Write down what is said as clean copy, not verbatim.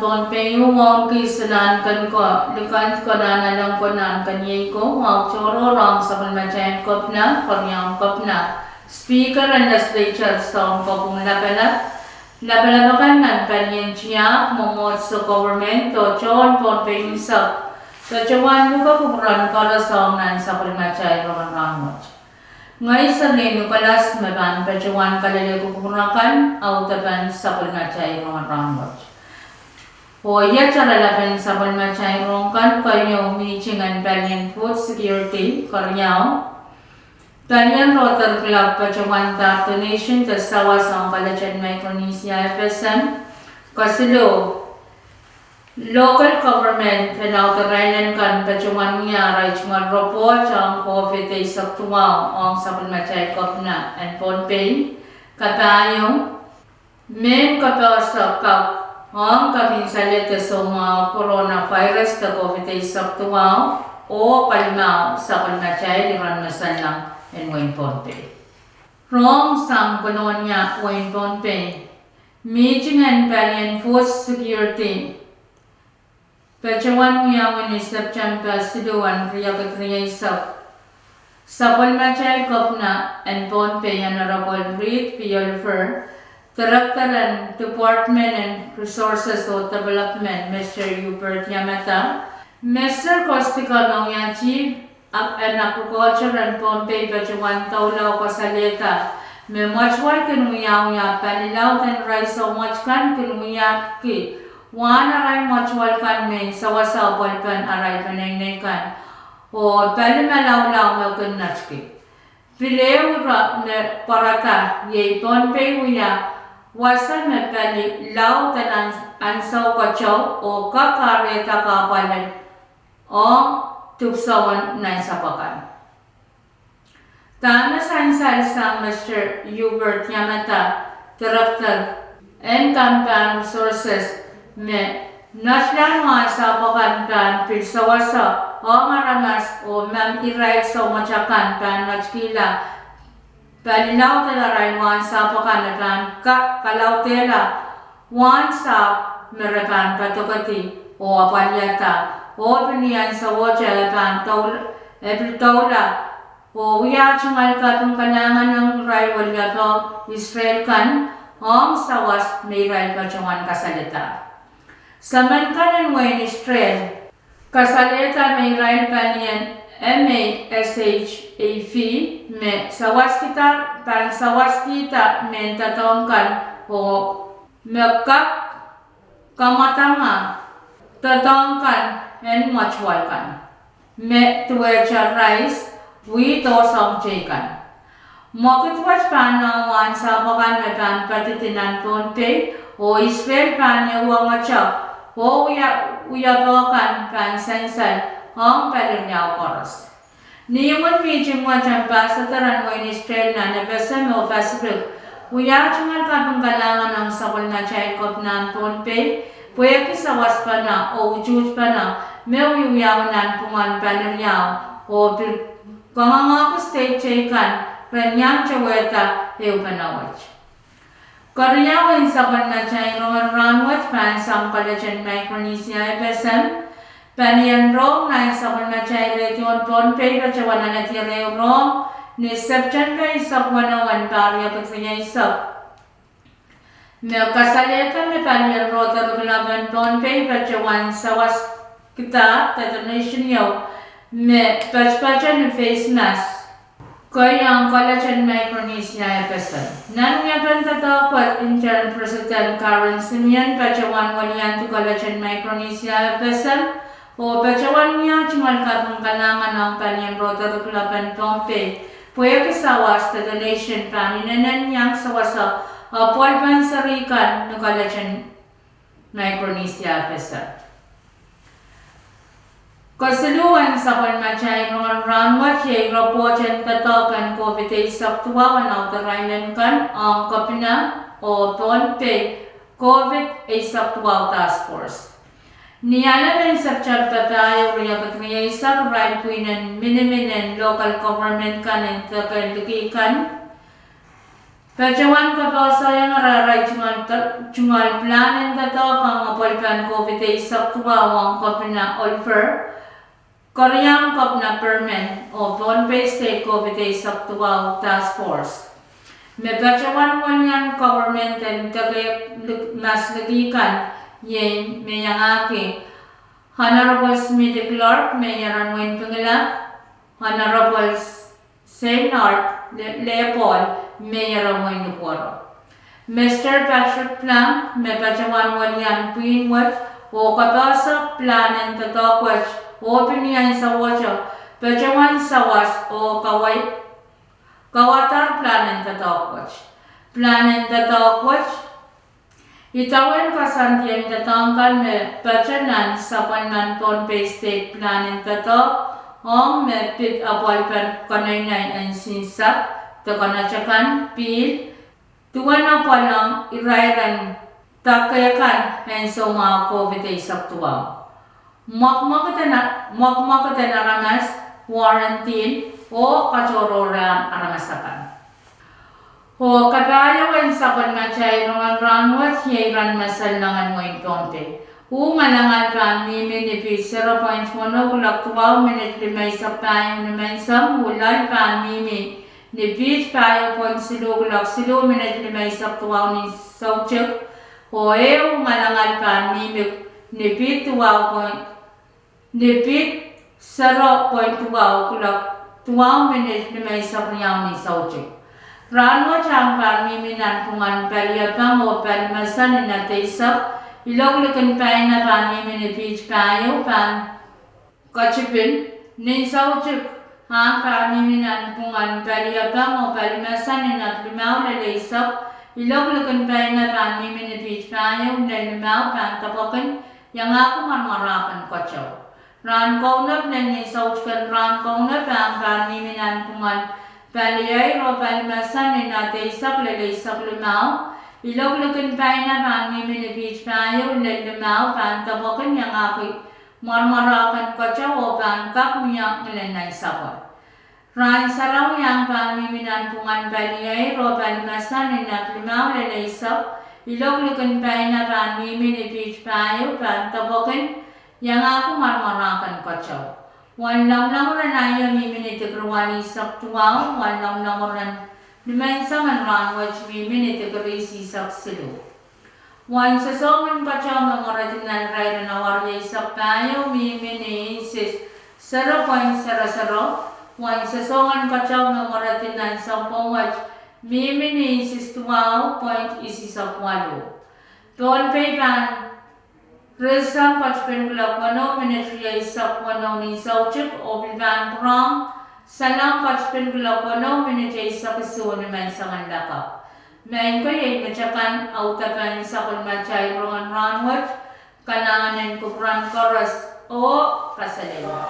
Pohnpei wong kisanan kan ko likan ko na ko nan kan ye ko wong choro rong sabal macam kopna koryang kopna speaker and legislature song ko pung lapala bakan nan panyen chia momot so government to chon Pohnpei sab to chawan ko kumran ko song nan sabal macam Rahnwet ngai sa nenu kalas maban pachawan kalale ko kumrakan au taban sabal macam Rahnwet ya cara laban sabal macam rongkan kayo meetingan Banyan Food Security karyao Banyan Rotor Club pacawan donation ke sawasang Kalajan Micronesia FSM kasilo local government penautorayan kan pacawan niya ray cungan report ang COVID ay saktuaw ang sabal macam kopna and Pohnpei katayo men kapasa ang kapinsalit sa mga coronavirus na COVID-19 o palimaw sa kalmachay di Rahnwet lang and Pohnpei. Rong sang kuno niya Pohnpei, meeting Banyan Food Security. Pacawan niya wani September siduan kriya katriya isap. Sa kalmachay kopna and Pohnpei Honorable Reed Piolfer, Director and Department and Resources of Development, Mr. Hubert Yamata, Mr. Kostika Nongyan Chief and Agriculture and Pohnpei Pacawan Taulaw Kasaleta, may muchwal kinuyaw niya panilaw and rice so much kan kinuyaw ki, wana ray muchwal kan may sawasaw palpan aray panay kan, o palimalaw-law magkanatski. Pilew na parata, yay Pohnpei uya, wasan na pali law tan ansaw kachaw o kakareta kapalan o tupsawan na sapakan. Tama sa Mr. Hubert Yamata, Director and Campaign Resources, me national mga sapakan pan pilsawasa o maramas o mam iray sa machakan pan nachkila Panilaw talaray wan sa pakanapan kalautela wan sa merapan patukati o apalyata o pinian sa wajapan taula o wiyacungal katong kanangan ng rival yato Israel kan ang sawas may ray pacungan kasalita. Saman kanan wain Israel kasalita may ray panian MASHAV me sawas kita men tatongkan o mekak kamatanga tatongkan and machwalkan me tuwecha rice wito samchekan mokitwach panawan sabakan metan patitinan Pohnpei o Israel panya wangacha o uyabakan pan sansal ang palinyaw koros. Niyaman meeting macam pasataran mo Israel na nabasa mo Facebook. Uya cungan kapang kalangan ng sakol na Chaykov ng Pohnpei, puya kisawas pa na o ujud pa na, may uyuyaw na pungan palinyaw o kamangako state chaykan, panyang chaweta ew panawach. Karyawin sakol na Chaykov Rahnwet pan sa Kalajan Micronesia FSM, Panian Rong na sa macam region Pohnpei pacawan na natirayo Rong ni September isap wanawan parya patriya isap. May kasalita may Panian Rotor Club Pohnpei pacawan sawas kita donation yaw may pachpacha ni face mask. Kaya ang Kalajan Micronesia FSM. Nanunyapan tatapot Interim President Karen Simian pacawan walian to Kalajan Micronesia FSM. O pacawan niya cungal katong kanangan ng Panyan Rotor Club Pohnpei, puya kasawas ta donation paninanan niyang sawasa polpan sarikan ng Kalajan Micronesia FSM. Kasaluan sa palmachay ng Rahnwet yay rapochen tatokan COVID-19 tuwawan autorayan kan ang kapina o Pohnpei COVID-19 Task Force. Niyala ng September tayo riya katriya isang right winan miniminen local government kanin takalagi kan. Pacawan ka pa sa yung raray cungan chungal planen tato kang apolpan COVID sa tuwawang kop na Olfer, Korean kop na permen o Pohnpei State COVID sa tuwaw task force. May bacawan wanyan government and kagay mas lagikan yen may yangaki Honorable Smith Clark may yaranwain pangila Honorable Senard Leopold may yaranwain nuporo. Mr. Patrick Plank, may bacawan walyan pinwat o kapasak planen tatakwat o pinyan sa wacho, bacawan sawas o kawatar planen tatakwat. Planen tatakwat, itawin kasantiyan tatangkan may bacanan sa panan Pohnpei State planen tato o may pit apalpan kanaynay ang sinsak, takanachakan, pil, tuwan na palang irairan takayakan and so mga COVID ay saktuwa. Makmakata na ramas, quarantine, o kachororan aramasakan. O kabayawan sa panmachay ng Rahnwet, hiyaran masalangan mo yung Pohnpei. Malangan pa miminipit 0.1 kulak 12 minutes limay sa payong naman sa mulay pa mimi. Ni beach payo pon silo kulak silo minute limay sa tuwaw ni sauchuk o malangal pa mimik ni beach 0.12 kulak 12 minute limay sa priyaw ni sauchuk. Rahnwet ang pa miminan pungan paliyapang o palimasan na taysak iloglukan pa na pa mimi ni beach payo pan kachipin ni sauchuk ang pamiminan pungan paliyapang o palimasan at limaw na laysap, iloglukan pa na pamimin ni beach payo na limaw pantapakan, yang ako marmarapan kotsaw. Ran kaunap na nisauchkan ran kaunap ang pamiminan pungan paliyay o palimasan at laysap limaw, iloglukan pa na pamimin ni beach payo na limaw pantapakan, yang ako marmarakan kotsaw o pangkak miyak nilanay sapot. Ran saraw yang pamiminan pungan paliyay ro palimasan at limaw lalaysap, iloglukan pa na pamimin ni beach payo pantapakan, yang ako marmarakan kotsaw. Wanlang ran ayo mimin itigrwani sak tuwaw, wanlang ran limansang ang Rahnwet mimin itigrisi sak silo. Wan sa songan kotsaw mga ratinan ray na warya sak payo mimin isis 0.00. Wan sa songan kotsaw mga ratinan sa pongwat mimin isis 12.18. Pohnpei pan resang kotspin kulak 1 minute riya isak 1 ni sauchuk o bivan prong salang kotspin kulak 1 minute isak isu naman sa mandakap. Main ko ay macakan autapan sa kulmachay Rongen Rahnwet, kananganin kupran koras o kasalila.